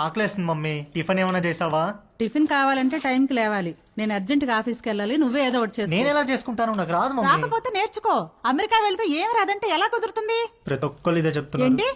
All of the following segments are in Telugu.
ఆకలేస్తుంది మమ్మీ. టిఫిన్ ఏమైనా చేసావా? టిఫిన్ కావాలంటే టైంకి లేవాలి. నేను అర్జెంట్ గా ఆఫీస్కి వెళ్ళాలి. నువ్వే ఏదో ఒకటి చేసుకో. నేను ఎలా చేసుకుంటాను? నాకు రాదు మమ్మీ. రాకపోతే నేర్చుకో. అమెరికా వెళ్తే ఏం రాదంటే ఎలా కుదురుతుంది? ప్రతి ఒక్కళ్ళు ఇదే చెప్తున్నారు. ఏంటి?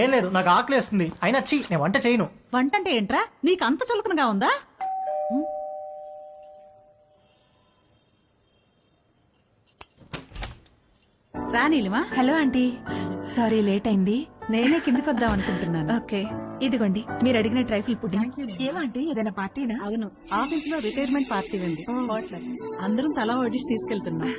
ఏం లేదు, నాకు ఆకలేస్తుంది. అయినా నేను వంట చేయను. వంట అంటే ఏంట్రా? నీకు అంత చులకనగా ఉందా? రా Neelima. Hello aunty, sorry late అయింది. నేనే కిందకి వద్దాం అనుకుంటున్నాను. ఓకే, ఇదిగోండి మీరు అడిగిన ట్రైఫుల్ పుడ్డింగ్. ఏమంటే ఏదైనా పార్టీనా? అవును, ఆఫీస్ లో రిటైర్మెంట్ పార్టీ ఉంది. అందరం తలా వడ్డిసి తీసుకెళ్తున్నాం.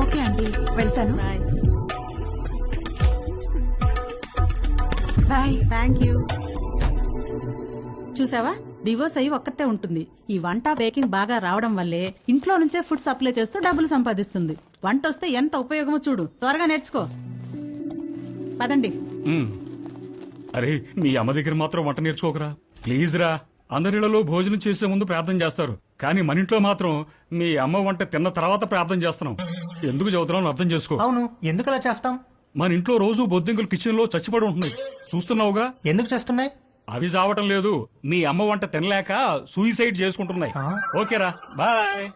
ఓకే ఆంటీ, వెళ్తాను. బాయ్. Thank you. చూసావా, డివోర్స్ అయ్యి ఒక్కతే ఉంటుంది. ఈ వంట బేకింగ్ బాగా రావడం వల్లే ఇంట్లో నుంచే ఫుడ్ సప్లై చేస్తూ డబ్బులు సంపాదిస్తుంది. వంట వస్తే ఎంత ఉపయోగమో చూడు. త్వరగా నేర్చుకో. పదండి. అరే, మీ అమ్మ దగ్గర మాత్రం వంట నేర్చుకోకరా ప్లీజ్ రా. అందరిలో భోజనం చేసే ముందు ప్రార్థన చేస్తారు, కానీ మన ఇంట్లో మాత్రం మీ అమ్మ వంట తిన్న తర్వాత ప్రార్థన చేస్తున్నాం. ఎందుకు చదువుతున్నావు అర్థం చేసుకో. అవును, ఎందుకు అలా చేస్తాం? మన ఇంట్లో రోజు బొద్దింకలు కిచెన్ లో చచ్చిపడి ఉంటున్నాయి, చూస్తున్నావుగా. ఎందుకు చేస్తున్నాయి? అవి చావటం లేదు, మీ అమ్మ వంట తినలేక సూయిసైడ్ చేసుకుంటున్నాయి. ఓకేరా, బాయ్.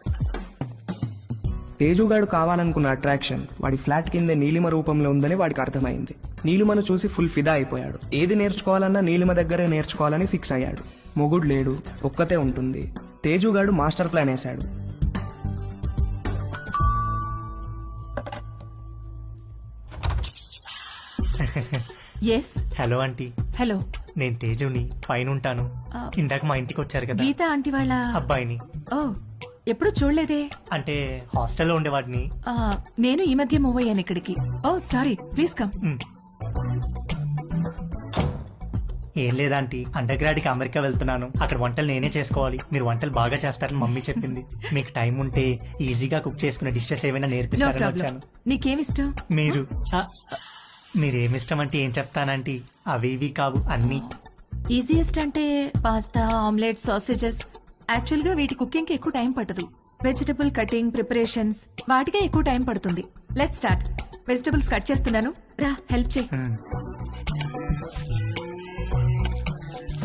తేజుగాడు కావాలనుకున్న అట్రాక్షన్ వాడి ఫ్లాట్ కింద నీలిమ రూపంలో ఉందని వాడికి అర్థమైంది. నీలిమను చూసి ఫుల్ ఫిదా అయిపోయాడు. ఏది నేర్చుకోవాలన్నా నీలిమ దగ్గరే నేర్చుకోవాలని ఫిక్స్ అయ్యాడు. మొగుడు లేడు, ఒక్కతే ఉంటుంది. తేజుగాడు మాస్టర్ ప్లాన్ వేశాడు. ఎస్. Hello aunty. హలో, నేను తేజుని, పైన ఉంటాను. ఇందాక మా ఇంటికి వచ్చారు కదా గీత ఆంటీ వాళ్ళ అబ్బాయిని. ఓ, ఎప్పుడు చూడలేదే. అంటే హాస్టల్లో ఉండేవాడిని. ఆ, నేను ఈ మధ్య మూవ్ అయ్యాను ఇక్కడికి. ఓ సారీ, ప్లీజ్ కమ్. ఏం లేదాంటీ, అండర్ గ్రాడ్ కి అమెరికా వెళ్తున్నాను. అక్కడ వంటలు నేనే చేసుకోవాలి. మీరు వంటలు బాగా చేస్తారని మమ్మీ చెప్పింది. మీకు టైం ఉంటే ఈజీగా కుక్ చేసుకునే డిషెస్ ఏమైనా నో నేర్పిస్తారని ప్రాబ్లం. వచ్చాను. నీకేమిష్టం? మీరు మీరేమిష్టం అంటే ఏం చెప్తానంటీ, అవి ఇవి కావు అన్ని. ఈజియెస్ట్ అంటే పాస్తా, ఆమ్లెట్, సాసేజెస్. యాక్చువల్ గా వీటి కుకింగ్ కి ఎక్కువ టైం పట్టదు. వెజిటబుల్ కటింగ్, ప్రిపరేషన్స్ వాటికే ఎక్కువ టైం పడుతుంది. Let's start. వెజిటబుల్స్ కట్ చేస్తున్నాను, రా హెల్ప్ చేయి.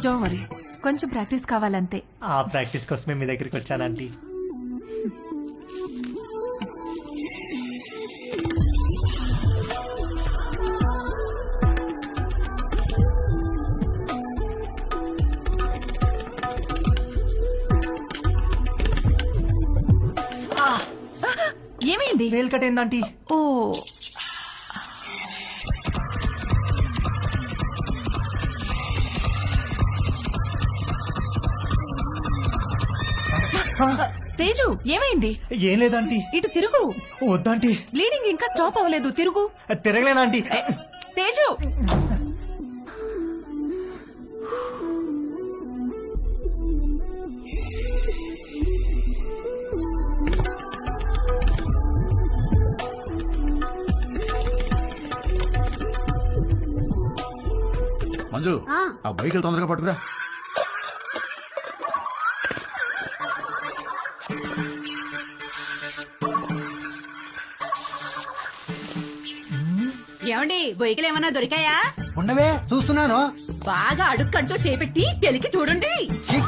డోంట్ వరీ, కొంచెం ప్రాక్టీస్ కావాలంతే. ఆ ప్రాక్టీస్ కోసమే మీ దగ్గరికి వచ్చానంటీ. ఏమైంది? వేలు కట్టేందంటీ. ఓ, తేజు ఏమైంది? ఏం లేదంటీ. ఇటు తిరుగు. వద్దంటీ. బ్లీడింగ్ ఇంకా స్టాప్ అవ్వలేదు, తిరుగు. తిరగలేనంటీ. తేజు, మంజు, ఆ బైక్ తొందరగా పట్టుకురా. ఏమండి, బొయ్యకలు ఏమన్నా దొరికాయా? ఉండవే, చూస్తున్నాను. బాగా అడుక్కంటూ చేపెట్టి తెలికి చూడండి. ఛీ,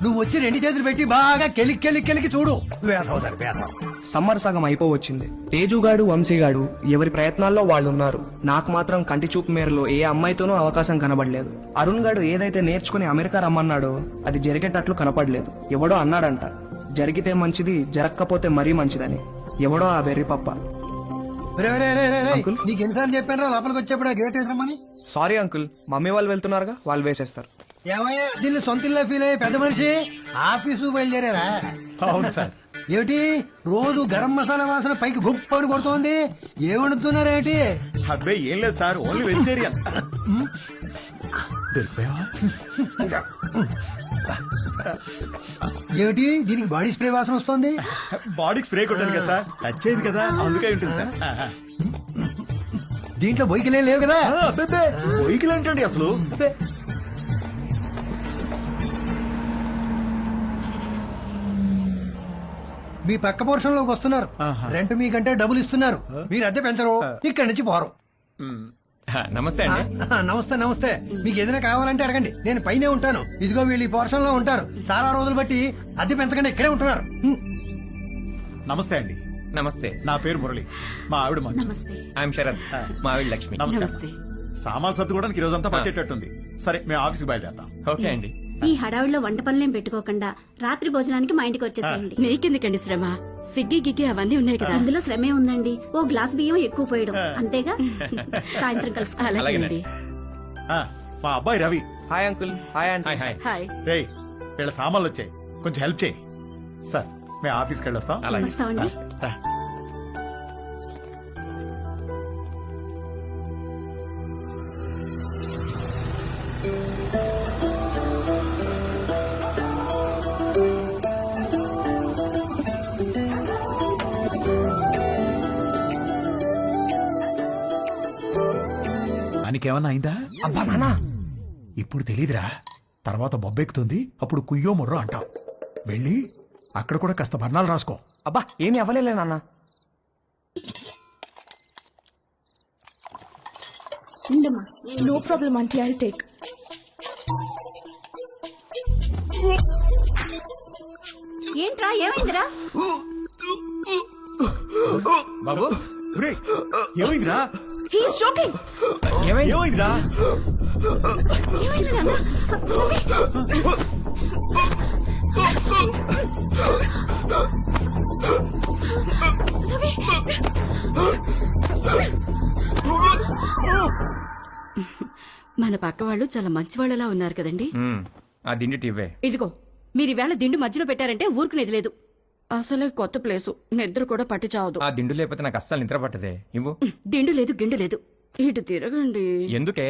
నువ్వు వచ్చి 2 చేతులు పెట్టి బాగా కెలికి చూడు. వేసవుతారు వేసవు. సమ్మర్ సగం అయిపోవచ్చింది. తేజుగాడు, వంశీగాడు ఎవరి ప్రయత్నాల్లో వాళ్ళున్నారు. నాకు మాత్రం కంటి చూపు మేరలో ఏ అమ్మాయితోనూ అవకాశం కనబడలేదు. అరుణ్ గాడు ఏదైతే నేర్చుకుని అమెరికా రమ్మన్నాడో అది జరిగేటట్లు కనపడలేదు. ఎవడో అన్నాడంట, జరిగితే మంచిది, జరగకపోతే మరీ మంచిదని. ఎవడో ఆ వెర్రి పప్ప. నీకు ఎన్నిసార్లు చెప్పాను లోపలికి వచ్చేప్పుడు గేట్ వేసామని. సారీ అంకుల్, మమ్మీ వాళ్ళు వెళ్తున్నారుగా, వాళ్ళు వేసేస్తారు. ఏమయ్యా, దీన్ని సొంత ఇల్లు ఫీల్ అయ్యే పెద్ద మనిషి ఆఫీసు బయలుదేరారా? అవును సార్. ఏమిటి రోజు గరం మసాలా వాసన పైకి గొప్పని కొడుతోంది? ఏమడుతున్నారేంటి? అబ్బే ఏం లేదు సార్, ఓన్లీ వెజిటేరియన్. దొరికిపోయావా? ఏమిటి దీనికి బాడీ స్ప్రే వాసన వస్తుంది? బాడీకి స్ప్రే కొట్టాను కదా సార్, టచ్ అయ్యింది కదా, అందుకే ఉంటుంది సార్. దీంట్లో బొయ్యికలే లేవు కదా? వెహికల్ ఏంటండి అసలు? మీ పక్క పోర్షన్ లోకి వస్తున్నారు. రెంట్ మీకంటే డబ్బులు ఇస్తున్నారు. మీరు అద్దె పెంచరు, ఇక్కడి నుంచి పోరు. నమస్తే అండి. నమస్తే నమస్తే. మీకు ఏదైనా కావాలంటే అడగండి, నేను పైనే ఉంటాను. ఇదిగో వీళ్ళు ఈ పోర్షన్ లో ఉంటారు. చాలా రోజులు బట్టి అద్దె పెంచకుండా ఇక్కడే ఉంటున్నారు. నమస్తే అండి. నమస్తే. నా పేరు మురళి. మా ఆవిడ మంచు. ఐఎమ్ శరత్. మా ఆవిడ లక్ష్మి. నమస్తే. సామాన్ సర్దుకోవడానికి ఈ రోజంతా పట్టేటట్టుంది. సరే మేము ఆఫీస్కి బయలుదేరుతాం. ఓకే అండి. ఈ హడావిడిలో వంట పనులేం పెట్టుకోకుండా రాత్రి భోజనానికి మా ఇంటికి వచ్చేసేయండి. నీకెందుకండి శ్రమ? స్విగ్గీ గిగ్గి అవన్నీ ఉన్నాయి కదా. అందులో శ్రమే ఉందండి. ఓ గ్లాస్ బియ్యం ఎక్కువ పోయడం అంతేగా. సాయంత్రం కలుసుకో. అలాగేనండి. మా అబ్బాయి Ravi. Hi uncle. Hi aunty. Hi. Hi. రేయ్ వీళ్ళ సామాన్లు వచ్చాయి, కొంచెం హెల్ప్ చేయి. సార్ మేము ఆఫీస్కి వెళ్ళొస్తాం. వస్తామండి. రా. దానికేమన్నా అయిందా? అబ్బా నానా, ఇప్పుడు తెలీదురా, తర్వాత బొబ్బెక్కుతుంది, అప్పుడు కుయ్యో ముర్రో అంటాం. వెళ్ళి అక్కడ కూడా కాస్త బర్ణాలు రాసుకో. అబ్బా ఏమీ అవ్వలేలే నాన్న. No problem aunty, I take. ఏంట్రా ఏమైందిరా? బాబు రేయ్, ఏమైందిరా? He is joking. ఏమైందిరా? ఏమైంది నాన్న? రవి! మన పక్క వాళ్ళు చాలా మంచి వాళ్ళలా ఉన్నారు కదండి. ఆ దిండి టీవే. ఇదిగో మీరు ఈవేళ దిండు మధ్యలో పెట్టారంటే ఊరుకునేది లేదు. అసలే కొత్త ప్లేసు, నిద్ర కూడా పట్టి చావదు. ఆ దిండు లేకపోతే నాకు అస్సలు నిద్ర పట్టదే. ఇవ్వు. దిండు లేదు గిండు లేదు. ఇటు తిరగండి. ఎందుకే?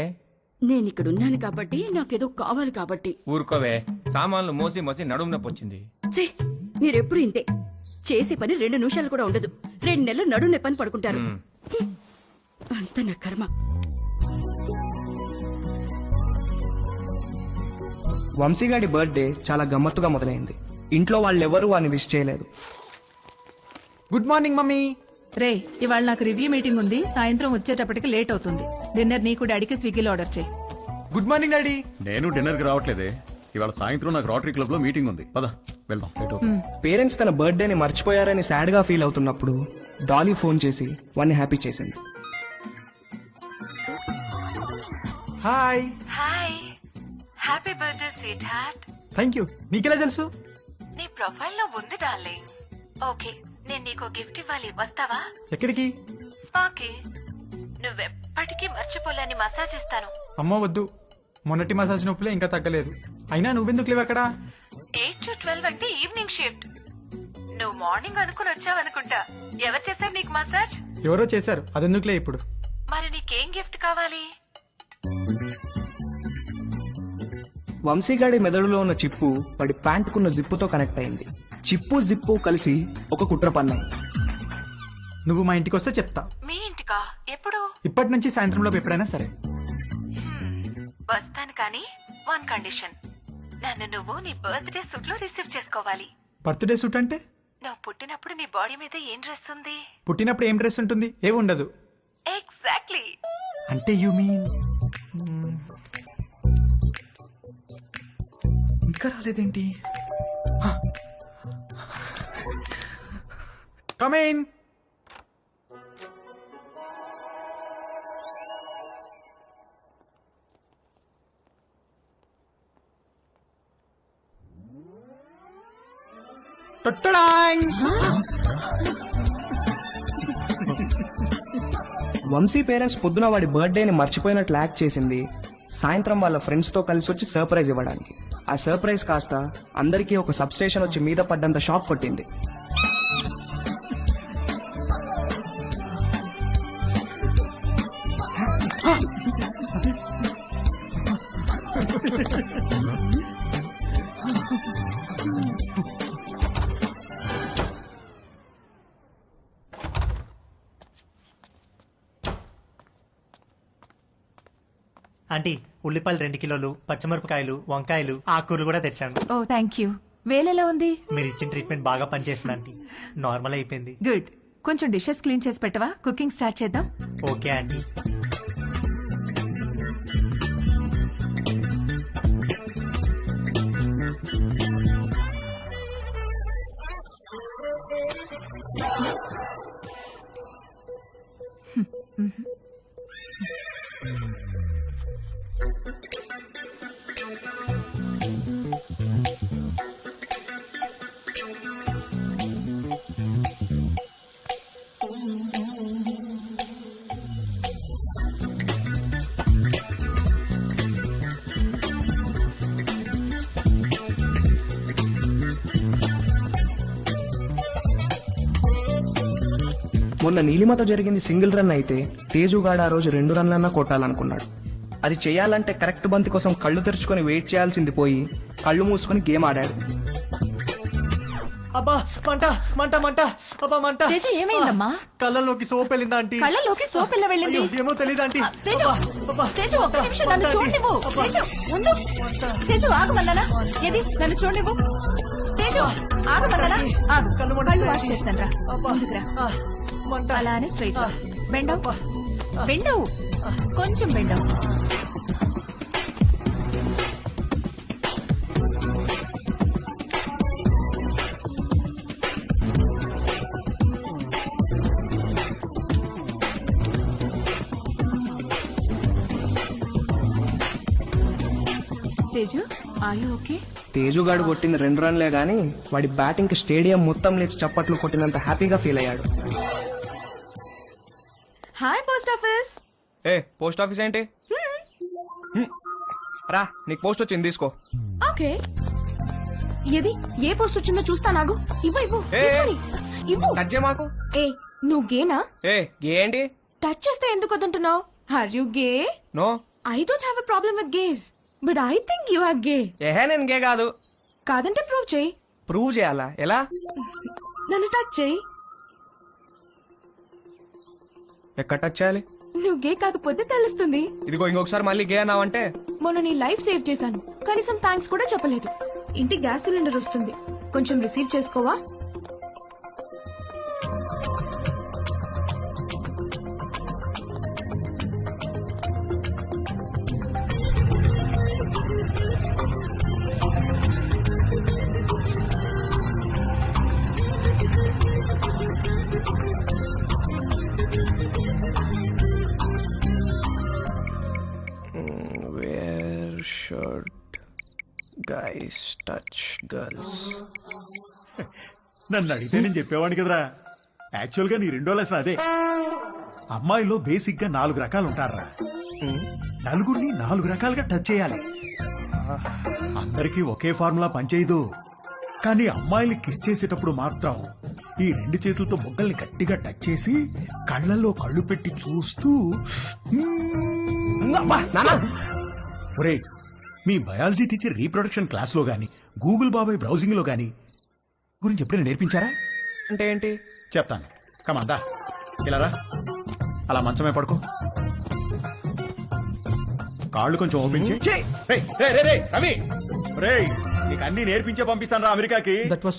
నేను ఇక్కడ ఉన్నాను కాబట్టి, నాకేదో కావాలి కాబట్టి. ఊరుకోవే, సామాన్లు మోసి మోసి నడుము నొప్పి వచ్చింది. ఛీ, మీరెప్పుడు ఇంతే. చేసే పని 2 నిమిషాలు కూడా ఉండదు. 2 నెలలు నడుము నొప్పని పడుకుంటారు. అంత నా కర్మ. వంశీగాడి బర్త్డే చాలా గమ్మత్తుగా మొదలైంది. ఇంట్లో వాళ్ళెవరూ వాడిని విష్ చేయలేదు. Good morning mummy. రే ఇవాళ నాకు రివ్యూ మీటింగ్ ఉంది. సాయంత్రం వచ్చేటప్పటికి లేట్ అవుతుంది. డిన్నర్ నీకు డాడీకి స్విగ్గీలో ఆర్డర్ చేయి. Good morning daddy. నేను డిన్నర్ కి రావట్లేదే. ఇవాళ సాయంత్రం నాకు రోటరీ క్లబ్ లో మీటింగ్ ఉంది. పద వెళ్దాం. లేట్ అవుతుంది. పేరెంట్స్ తన బర్త్డేని మర్చిపోయారని సాడ్ గా ఫీల్ అవుతున్నప్పుడు డాలీ ఫోన్ చేసి వాడిని హ్యాపీ చేసింది. Hi. Hi, happy birthday sweet heart. Thank you. నీకెలా తెలుసు? నీ ప్రొఫైల్ లో ఉంది డార్లింగ్. ఓకే, నేను నీకు గిఫ్ట్ ఇవ్వాలి, వస్తావా? ఎక్కడికి? స్పాకి. నువ్వెప్పటికీ మర్చిపోలేని మసాజ్ ఇస్తాను. అమ్మో వద్దు, మొన్నటి మసాజ్ నొప్పులే ఇంకా తగ్గలేదు. అయినా నువ్వెందుకు లేవు అక్కడ? 8 to 12 అంటే ఈవినింగ్ షిఫ్ట్. నువ్వు మార్నింగ్ అనుకుని వచ్చావనుకుంటా. ఎవరు చేశారు నీకు మసాజ్? ఎవరో చేశారు, అదెందుకులే ఇప్పుడు. మరి నీకేం గిఫ్ట్ కావాలి? వంశీగాడి మెదడులో ఉన్న చిప్పు వాడి ప్యాంటుకున్న జిప్పుతో కనెక్ట్ అయింది. చిప్పు జిప్పు కలిసి ఒక కుట్ర పన్నాయి. నువ్వు మా ఇంటికి వస్తే చెప్తా. మీ ఇంటికా? ఎప్పుడు? ఇప్పటి నుంచి సాయంత్రంలోపు ఎప్పుడైనా సరే. వస్తాను, కానీ 1 కండిషన్. నన్ను నువ్వు నీ బర్త్డే సూట్ లో రిసీవ్ చేసుకోవాలి. బర్త్డే సూట్ అంటే? నువ్వు పుట్టినప్పుడు నీ బాడీ మీద ఏం డ్రెస్ ఉంది? పుట్టినప్పుడు ఏం డ్రెస్ ఉంటుంది? ఏమి ఉండదు. ఎగ్జాక్ట్లీ. అంటే యు మీన్ ఇంకా రాలేదేంటి? Come in. వంశీ పేరెంట్స్ పొద్దున వాడి బర్త్డేని మర్చిపోయినట్లు యాక్ట్ చేసింది సాయంత్రం వాళ్ళ ఫ్రెండ్స్ తో కలిసి వచ్చి సర్ప్రైజ్ ఇవ్వడానికి. ఆ సర్ప్రైజ్ కాస్త అందరికీ ఒక సబ్ స్టేషన్ వచ్చి మీద పడ్డంత షాక్ కొట్టింది. ఆంటీ, ఉల్లిపాయలు 2 కిలోలు, పచ్చిమిరపకాయలు, వంకాయలు, ఆకుకూరలు కూడా తెచ్చాను. ఓ థ్యాంక్ యూ. వేలెలా ఉంది? మీరు ఇచ్చిన ట్రీట్మెంట్ బాగా పనిచేసింది ఆంటీ. నార్మల్ అయిపోయింది. గుడ్. కొంచెం డిషెస్ క్లీన్ చేసి పెట్టవా? కుకింగ్ స్టార్ట్ చేద్దాం. Okay aunty. మొన్న నీలిమతో జరిగింది సింగిల్ రన్ అయితే తేజుగాడు ఆ రోజు 2 రన్లన్నా కొట్టాలనుకున్నాడు. అది చేయాలంటే కరెక్ట్ బంతి కోసం కళ్ళు తెరుచుకొని వెయిట్ చేయాల్సింది పోయి కళ్ళు మూసుకొని గేమ్ ఆడాడు. అబ్బా మంట మంట మంట అబ్బా మంట. తేజు ఏమైందమ్మా? కళ్ళలోకి సోప్ వెళ్ళిందా ఆంటీ? కళ్ళలోకి సోప్ ఎలా వెళ్ళింది? అయ్యో, ఏమో తెలియదు ఆంటీ. తేజు, తేజు ఒక్క నిమిషం నన్ను చూడనివ్వు. తేజు ఉండు. తేజు ఆగమన్నానా? ఏది నన్ను చూడనివ్వు. తేజు ఆగమన్నానా? ఆగు. కళ్ళు వాష్ చేస్తాను రా. ముందుకురా. అలానే స్ట్రైట్ బెండవు బెండవు కొంచెం బెండవు. Teju are you okay? తేజుగాడు కొట్టింది 2 రన్లే గానీ వాడి బ్యాటింగ్ కి స్టేడియం మొత్తం లేచి చప్పట్లు కొట్టినంత హ్యాపీగా ఫీల్ అయ్యాడు. Hi post office. ఏ పోస్ట్ ఆఫీస్ ఏంటి? రా నీకు పోస్ట్ వచ్చింది తీసుకో. ఓకే. ఏది ఏ పోస్ట్ వచ్చిందో చూస్తా. నాగు ఇవ్వు ఇవ్వు ఏ, తీసుకొని. ఇవ్వు. టచ్ చేయ మాకు. ఏ నువ్వు గేనా? ఏ గే ఏంటి? టచ్ చేస్తే ఎందుకు వద్దంటున్నావు? Are you gay? No. I don't have a problem with gays but I think you are gay. ఏహే నేను గే కాదు. కాదంటే ప్రూవ్ చేయి. ప్రూవ్ చేయాలా? ఎలా? నన్ను టచ్ చేయి. ఎక్కడ టచ్ చేయాలి? నువ్వు గే కాకపోతే తెలుస్తుంది. ఇదిగో ఇంకొకసారి మళ్ళీ గే అన్నావంటే. మొన్న నీ లైఫ్ సేవ్ చేశాను, కనీసం థ్యాంక్స్ కూడా చెప్పలేదు. ఇంటికి గ్యాస్ సిలిండర్ వస్తుంది, కొంచెం receive చేసుకోవా? Where should guys touch girls? నన్ను అడిగితే నేను చెప్పేవాడిని కదరా. యాక్చువల్ గా నీ 2వ లెసన్ అదే. అమ్మాయిలో బేసిక్ గా 4 రకాలు ఉంటారా. నలుగురిని 4 రకాలుగా టచ్ చేయాలి. అందరికీ ఒకే ఫార్ములా పనిచేయదు. కానీ అమ్మాయిని కిస్ చేసేటప్పుడు మాత్రం ఈ 2 చేతులతో బొగ్గల్ని గట్టిగా టచ్ చేసి కళ్ళల్లో కళ్ళు పెట్టి చూస్తూ ఒరేయ్, మీ బయాలజీ టీచర్ రీప్రొడక్షన్ క్లాస్ లో గాని గూగుల్ బాబాయ్ బ్రౌజింగ్ లో గాని గురించి ఎప్పుడైనా నేర్పించారా? అంటే ఏంటి చెప్తాను. కమాందా ఇలా రా. అలా మంచమే పడుకో. కాళ్ళు కొంచెం ఓపెన్ చేయి. రవి, నీకు అన్ని నేర్పించే పంపిస్తాను రా అమెరికాకి. That was